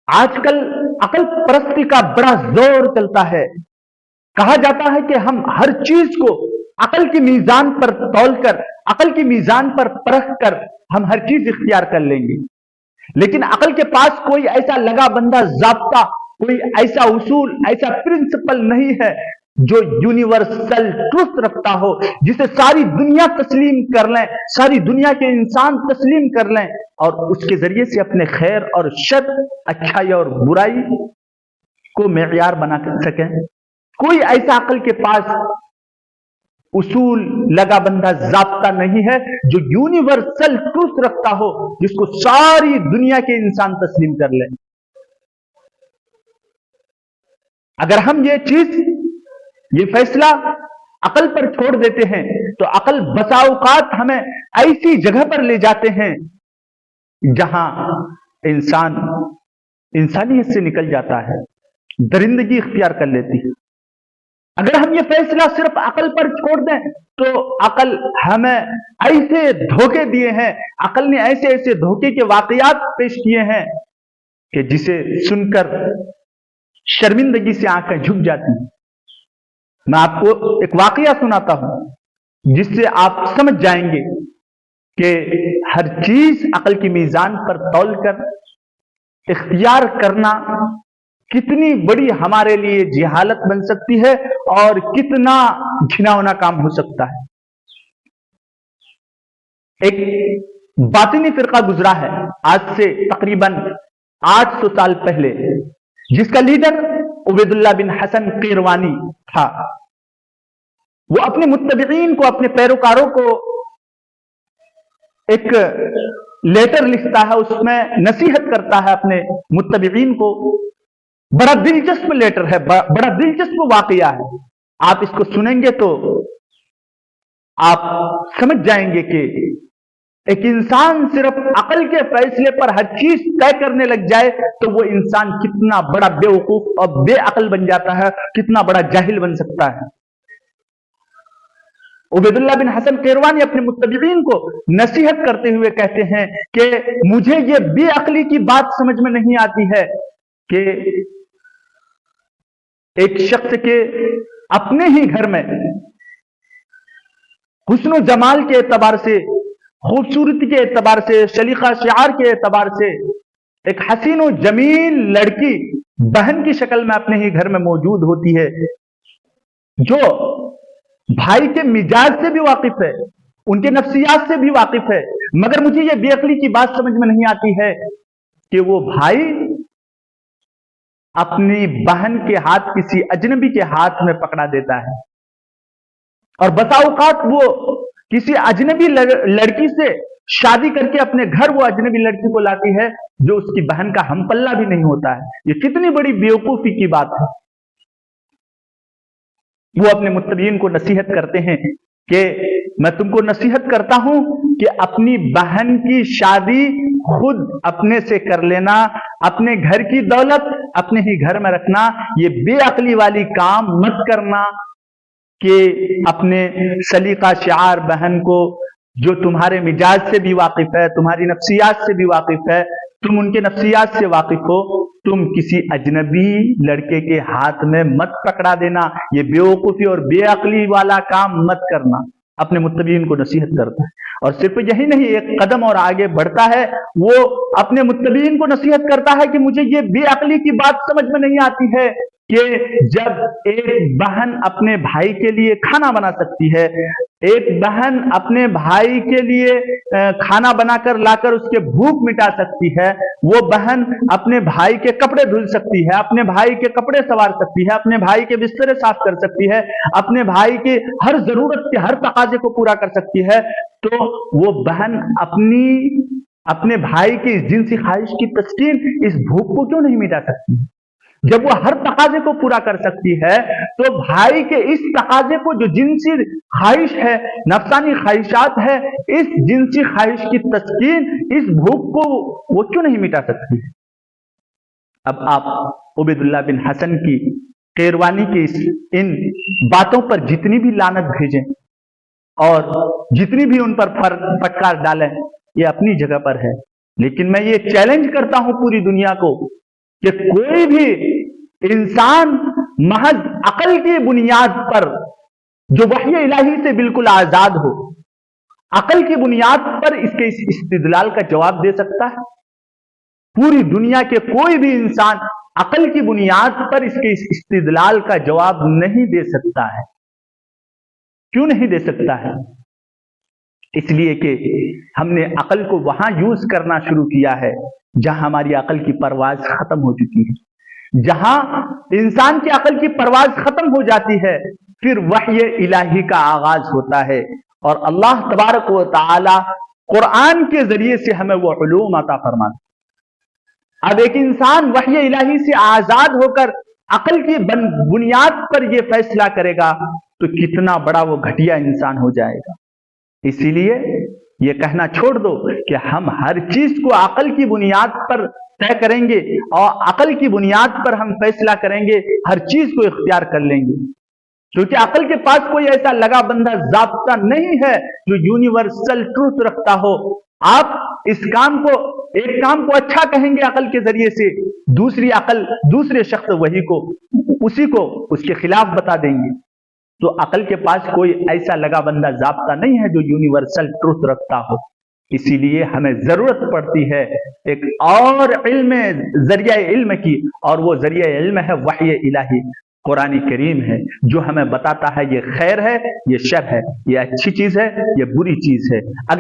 आजकल अकल परस्ती का बड़ा जोर चलता है। कहा जाता है कि हम हर चीज को अकल की मीजान पर तौलकर, अकल की मीजान पर परख कर हम हर चीज इख्तियार कर लेंगे। लेकिन अकल के पास कोई ऐसा लगा बंधा जाब्ता, कोई ऐसा उसूल, ऐसा प्रिंसिपल नहीं है जो यूनिवर्सल ट्रुथ रखता हो, जिसे सारी दुनिया तस्लीम कर लें, सारी दुनिया के इंसान तस्लीम कर लें और उसके जरिए से अपने खैर और शर, अच्छाई और बुराई को मेयार बना सकें। कोई ऐसा अकल के पास उसूल, लगा बंधा जाब्ता नहीं है जो यूनिवर्सल ट्रुथ रखता हो, जिसको सारी दुनिया के इंसान तस्लीम कर लें। अगर हम ये चीज, ये फैसला अकल पर छोड़ देते हैं तो अकल बसा औकात हमें ऐसी जगह पर ले जाते हैं जहां इंसान इंसानियत से निकल जाता है, दरिंदगी इख्तियार कर लेती है। अगर हम ये फैसला सिर्फ अकल पर छोड़ दें तो अकल हमें ऐसे धोखे दिए हैं, अकल ने ऐसे ऐसे धोखे के वाकयात पेश किए हैं कि जिसे सुनकर शर्मिंदगी से आंखें झुक जाती हैं। मैं आपको एक वाकया सुनाता हूं जिससे आप समझ जाएंगे कि हर चीज अकल की मीजान पर तौल कर इख्तियार करना कितनी बड़ी हमारे लिए जिहालत बन सकती है और कितना घिनौना काम हो सकता है। एक बातिनी फिरका गुजरा है आज से तकरीबन 800 साल पहले, जिसका लीडर उबैदुल्लाह बिन हसन कीरवानी था। वो अपने मुत्तबईन को, अपने पैरोकारों को एक लेटर लिखता है, उसमें नसीहत करता है अपने मुत्तबईन को। बड़ा दिलचस्प लेटर है, बड़ा दिलचस्प वाकया है। आप इसको सुनेंगे तो आप समझ जाएंगे कि एक इंसान सिर्फ अकल के फैसले पर हर चीज तय करने लग जाए तो वो इंसान कितना बड़ा बेवकूफ और बेअकल बन जाता है, कितना बड़ा जाहिल बन सकता है। उबैदुल्लाह बिन हसन कीरवानी अपने मुत्तबईन को नसीहत करते हुए कहते हैं कि मुझे ये बेअकली की बात समझ में नहीं आती है कि एक शख्स के अपने ही घर में हुस्न जमाल के एतबार से, खूबसूरती के एतबार से, शलीका शिआर के एतबार से एक हसीन और जमील लड़की बहन की शक्ल में अपने ही घर में मौजूद होती है, जो भाई के मिजाज से भी वाकिफ है, उनके नफ्सियात से भी वाकिफ है। मगर मुझे यह बेअक्ली की बात समझ में नहीं आती है कि वो भाई अपनी बहन के हाथ किसी अजनबी के हाथ में पकड़ा देता है और बसा औकात वो किसी अजनबी लड़की से शादी करके अपने घर वो अजनबी लड़की को लाती है जो उसकी बहन का हमपल्ला भी नहीं होता है। ये कितनी बड़ी बेवकूफी की बात है। वो अपने मुत्तबीन को नसीहत करते हैं कि मैं तुमको नसीहत करता हूं कि अपनी बहन की शादी खुद अपने से कर लेना, अपने घर की दौलत अपने ही घर में रखना, ये बेअक्ली वाली काम मत करना कि अपने सलीका शिआर बहन को, जो तुम्हारे मिजाज से भी वाकिफ है, तुम्हारी नफ्सियात से भी वाकिफ है, तुम उनके नफ्सियात से वाकिफ हो, तुम किसी अजनबी लड़के के हाथ में मत पकड़ा देना, ये बेवकूफी और बेअक्ली वाला काम मत करना। अपने मुत्तबीन को नसीहत करता है और सिर्फ यही नहीं, एक कदम और आगे बढ़ता है। वो अपने मुत्तबीन को नसीहत करता है कि मुझे ये बेअक्ली की बात समझ में नहीं आती है कि जब एक बहन अपने भाई के लिए खाना बना सकती है, एक बहन अपने भाई के लिए खाना बनाकर लाकर उसके भूख मिटा सकती है, वो बहन अपने भाई के कपड़े धुल सकती है, अपने भाई के कपड़े संवार सकती है, अपने भाई के बिस्तरे साफ कर सकती है, अपने भाई के हर जरूरत के हर तकाजे को पूरा कर सकती है, तो वो बहन अपने भाई की इस जिनसी ख्वाहिश की तस्कीन, इस भूख को क्यों नहीं मिटा सकती? जब वो हर तकाजे को पूरा कर सकती है तो भाई के इस तकाजे को, जो जिनसी ख्वाहिश है, नफसानी ख्वाहिशात है, इस जिनसी ख्वाहिश की तस्कीन, इस भूख को वो क्यों नहीं मिटा सकती? अब आप उबैदुल्लाह बिन हसन की कीरवानी की इन बातों पर जितनी भी लानत भेजें और जितनी भी उन पर फटकार डालें, ये अपनी जगह पर है। लेकिन मैं ये चैलेंज करता हूं पूरी दुनिया को کہ کوئی بھی انسان محض عقل کی بنیاد پر جو وحی الہی سے بالکل آزاد ہو، عقل کی بنیاد پر اس کے استدلال کا جواب دے سکتا ہے؟ پوری دنیا کے کوئی بھی انسان عقل کی بنیاد پر اس کے استدلال کا جواب نہیں دے سکتا ہے۔ کیوں نہیں دے سکتا ہے؟ اس لیے کہ ہم نے عقل کو وہاں یوز کرنا شروع کیا ہے جہاں ہماری عقل کی پرواز ختم ہو چکی ہے۔ جہاں انسان کی عقل کی پرواز ختم ہو جاتی ہے، پھر وحی الہی کا آغاز ہوتا ہے، اور اللہ تبارک و تعالی قرآن کے ذریعے سے ہمیں وہ علوم عطا فرماتا ہے۔ اب ایک انسان وحی الہی سے آزاد ہو کر عقل کی بنیاد پر یہ فیصلہ کرے گا تو کتنا بڑا وہ گھٹیا انسان ہو جائے گا۔ اسی لیے یہ کہنا چھوڑ دو کہ ہم ہر چیز کو عقل کی بنیاد پر طے کریں گے اور عقل کی بنیاد پر ہم فیصلہ کریں گے، ہر چیز کو اختیار کر لیں گے، کیونکہ عقل کے پاس کوئی ایسا لگا بندہ ضابطہ نہیں ہے جو یونیورسل ٹروتھ رکھتا ہو۔ آپ اس کام کو، ایک کام کو اچھا کہیں گے عقل کے ذریعے سے، دوسری عقل دوسرے شخص وہی کو اسی کو اس کے خلاف بتا دیں گے۔ تو عقل کے پاس کوئی ایسا لگا بندہ ضابطہ نہیں ہے جو یونیورسل ٹروتھ رکھتا ہو۔ اسی لیے ہمیں ضرورت پڑتی ہے ایک اور علم، ذریعہ علم کی، اور وہ ذریعہ علم ہے وحی الہی، قرآن کریم ہے، جو ہمیں بتاتا ہے یہ خیر ہے، یہ شر ہے، یہ اچھی چیز ہے، یہ بری چیز ہے۔ اگر